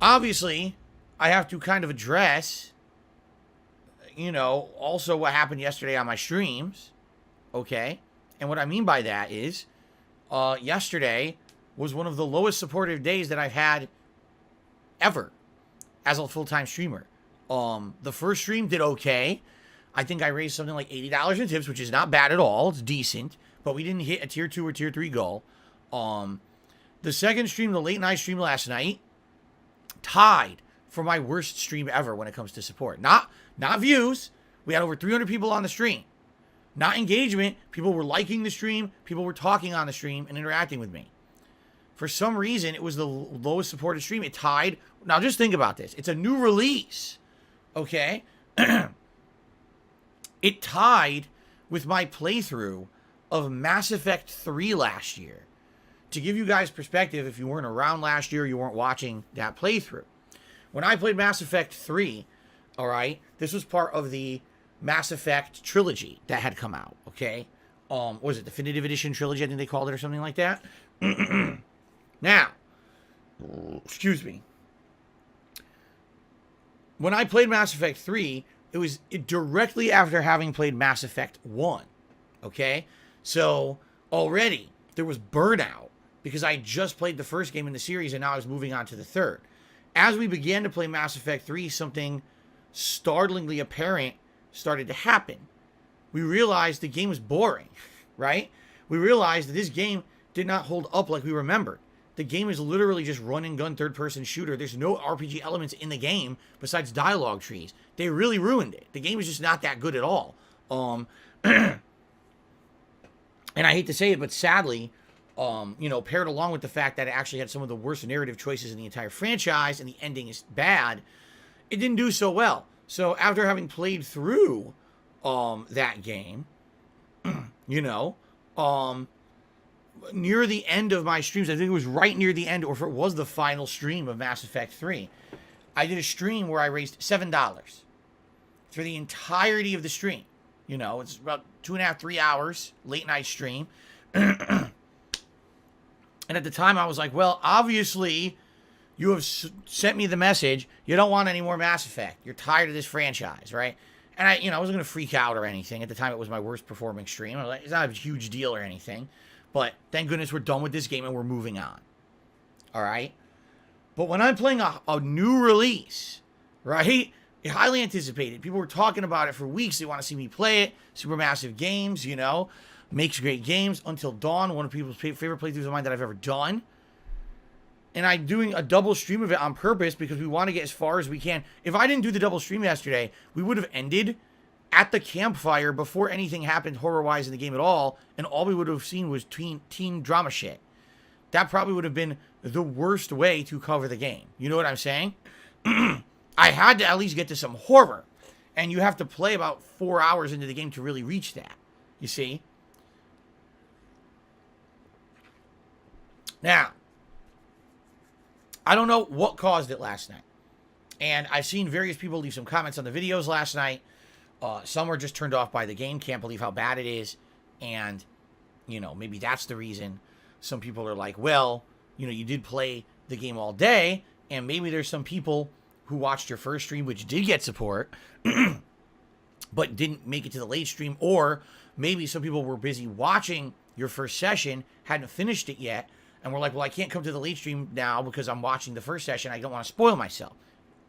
Obviously, I have to kind of address, also what happened yesterday on my streams. Okay? And what I mean by that is, yesterday was one of the lowest supportive days that I've had ever as a full-time streamer. The first stream did okay. I think I raised something like $80 in tips, which is not bad at all. It's decent, but we didn't hit a tier 2 or tier 3 goal. The second stream, the late night stream last night, tied for my worst stream ever when it comes to support. Not views. We had over 300 people on the stream. Not engagement. People were liking the stream. People were talking on the stream and interacting with me. For some reason, it was the lowest supported stream. It tied. Now, just think about this. It's a new release. Okay? It tied with my playthrough of Mass Effect 3 last year. To give you guys perspective, if you weren't around last year, you weren't watching that playthrough. When I played Mass Effect 3, all right, this was part of the Mass Effect trilogy that had come out, okay? What was it, Definitive Edition trilogy, I think they called it, or something like that? Now, excuse me. When I played Mass Effect 3, it was directly after having played Mass Effect 1, okay? So, already, there was burnout, because I just played the first game in the series, and now I was moving on to the third. As we began to play Mass Effect 3, something startlingly apparent started to happen. We realized the game was boring, right? We realized that this game did not hold up like we remembered. The game is literally just run and gun third-person shooter. There's no RPG elements in the game besides dialogue trees. They really ruined it. The game is just not that good at all. And I hate to say it, but sadly, paired along with the fact that it actually had some of the worst narrative choices in the entire franchise and the ending is bad, it didn't do so well. So after having played through that game, near the end of my streams, I think it was right near the end, or if it was the final stream of Mass Effect 3, I did a stream where I raised $7 for the entirety of the stream. It's about 2.5, 3 hours, late night stream. And at the time I was like, well, obviously you have sent me the message. You don't want any more Mass Effect. You're tired of this franchise, right? And I wasn't going to freak out or anything. At the time, it was my worst performing stream. I was like, it's not a huge deal or anything. But thank goodness we're done with this game and we're moving on. All right? But when I'm playing a new release, right? Highly anticipated. People were talking about it for weeks. They want to see me play it. Supermassive Games, makes great games. Until Dawn, one of people's favorite playthroughs of mine that I've ever done. And I'm doing a double stream of it on purpose because we want to get as far as we can. If I didn't do the double stream yesterday, we would have ended at the campfire before anything happened horror-wise in the game at all, and all we would have seen was teen drama shit. That probably would have been the worst way to cover the game. You know what I'm saying? I had to at least get to some horror, and you have to play about 4 hours into the game to really reach that. You see? Now, I don't know what caused it last night. And I've seen various people leave some comments on the videos last night. Some were just turned off by the game. Can't believe how bad it is. And, maybe that's the reason. Some people are like, well, you did play the game all day. And maybe there's some people who watched your first stream, which did get support, but didn't make it to the late stream. Or maybe some people were busy watching your first session, hadn't finished it yet. And we're like, well, I can't come to the late stream now because I'm watching the first session. I don't want to spoil myself.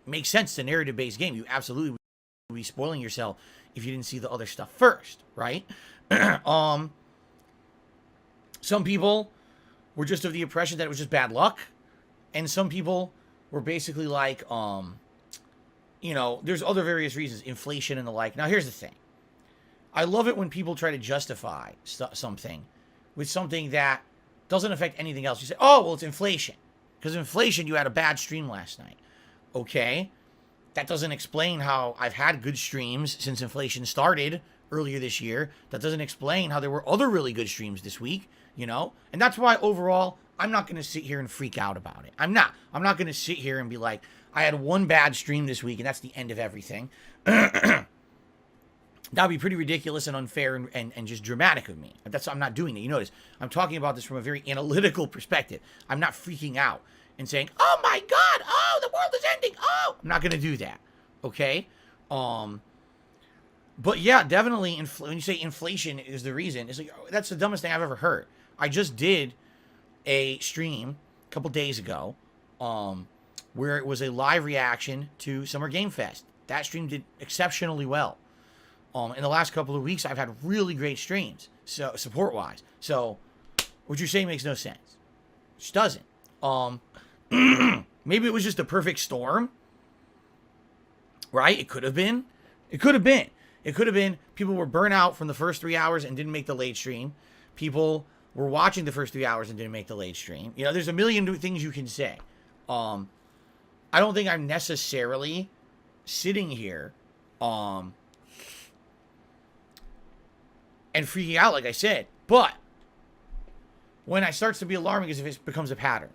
Makes sense. It's a narrative-based game. You absolutely would be spoiling yourself if you didn't see the other stuff first, right? Some people were just of the impression that it was just bad luck. And some people were basically like, there's other various reasons, inflation and the like. Now, here's the thing. I love it when people try to justify something with something that doesn't affect anything else. You say, oh, well, it's inflation. Because inflation, you had a bad stream last night. Okay. That doesn't explain how I've had good streams since inflation started earlier this year. That doesn't explain how there were other really good streams this week, And that's why overall, I'm not going to sit here and freak out about it. I'm not going to sit here and be like, I had one bad stream this week and that's the end of everything. That would be pretty ridiculous and unfair and just dramatic of me. I'm not doing it. You notice, I'm talking about this from a very analytical perspective. I'm not freaking out and saying, oh my God, oh, the world I'm not going to do that. Okay? But yeah, definitely, when you say inflation is the reason, it's like, that's the dumbest thing I've ever heard. I just did a stream a couple days ago, where it was a live reaction to Summer Game Fest. That stream did exceptionally well. In the last couple of weeks, I've had really great streams, so support-wise. So, what you're saying makes no sense. It just doesn't. Maybe it was just a perfect storm, right? It could have been. It could have been. It could have been people were burnt out from the first 3 hours and didn't make the late stream. People were watching the first 3 hours and didn't make the late stream. You know, there's a million new things you can say. I don't think I'm necessarily sitting here and freaking out, like I said. But when it starts to be alarming is if it becomes a pattern.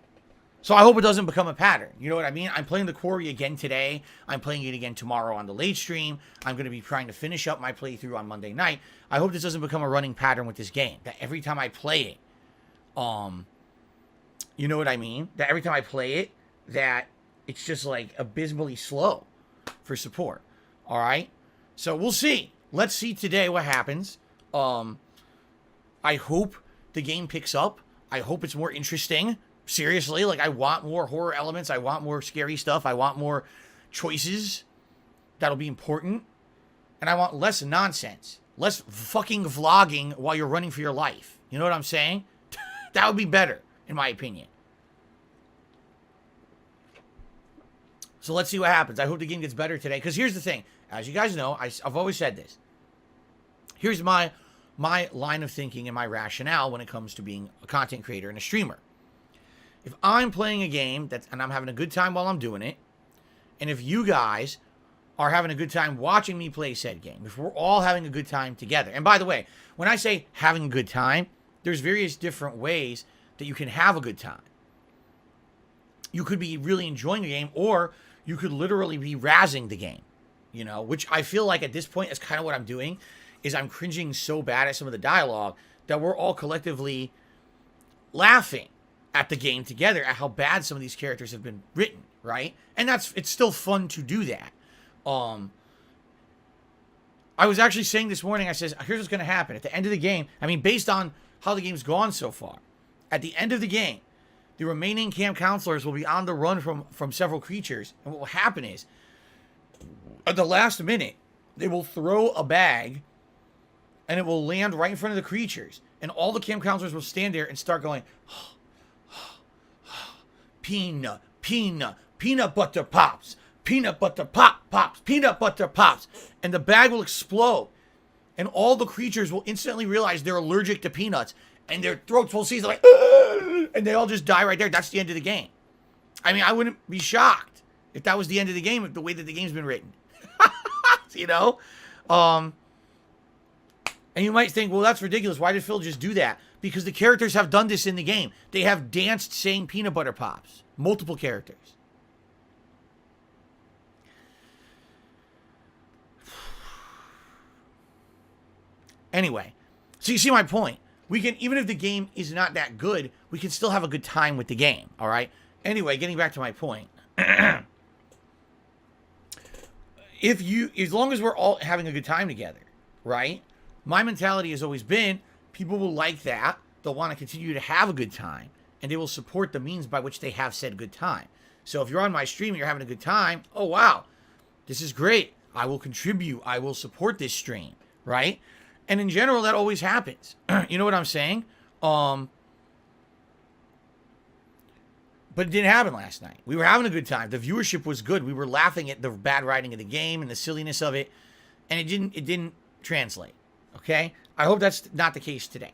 So I hope it doesn't become a pattern. You know what I mean? I'm playing the Quarry again today. I'm playing it again tomorrow on the late stream. I'm going to be trying to finish up my playthrough on Monday night. I hope this doesn't become a running pattern with this game. That every time I play it, you know what I mean? That every time I play it, that it's just like abysmally slow for support. All right? So we'll see. Let's see today what happens. I hope the game picks up. I hope it's more interesting. Seriously, like I want more horror elements. I want more scary stuff. I want more choices. That'll be important. And I want less nonsense. Less fucking vlogging while you're running for your life. You know what I'm saying? That would be better, in my opinion. So let's see what happens. I hope the game gets better today. Because here's the thing. As you guys know, I've always said this. Here's my line of thinking and my rationale when it comes to being a content creator and a streamer. If I'm playing a game and I'm having a good time while I'm doing it, and if you guys are having a good time watching me play said game, if we're all having a good time together, and by the way, when I say having a good time, there's various different ways that you can have a good time. You could be really enjoying the game, or you could literally be razzing the game, you know, which I feel like at this point is kind of what I'm doing, is I'm cringing so bad at some of the dialogue that we're all collectively laughing at the game together at how bad some of these characters have been written, right? And it's still fun to do that. I was actually saying this morning, I says, here's what's going to happen. At the end of the game, I mean, based on how the game's gone so far, at the end of the game, the remaining camp counselors will be on the run from several creatures. And what will happen is, at the last minute, they will throw a bag and it will land right in front of the creatures. And all the camp counselors will stand there and start going, peanut butter pops, peanut butter pops, peanut butter pops. And the bag will explode. And all the creatures will instantly realize they're allergic to peanuts. And their throats will seize, like, and they all just die right there. That's the end of the game. I mean, I wouldn't be shocked if that was the end of the game, the way that the game's been written. You know? And you might think, well, that's ridiculous. Why did Phil just do that? Because the characters have done this in the game. They have danced saying peanut butter pops. Multiple characters. Anyway, so you see my point. We can, even if the game is not that good, we can still have a good time with the game, all right? Anyway, getting back to my point. As long as we're all having a good time together, right? My mentality has always been, people will like that. They'll want to continue to have a good time, and they will support the means by which they have said good time. So if you're on my stream and you're having a good time, oh, wow, this is great. I will contribute. I will support this stream, right? And in general, that always happens. You know what I'm saying? But it didn't happen last night. We were having a good time. The viewership was good. We were laughing at the bad writing of the game and the silliness of it, and it didn't translate. Okay? I hope that's not the case today.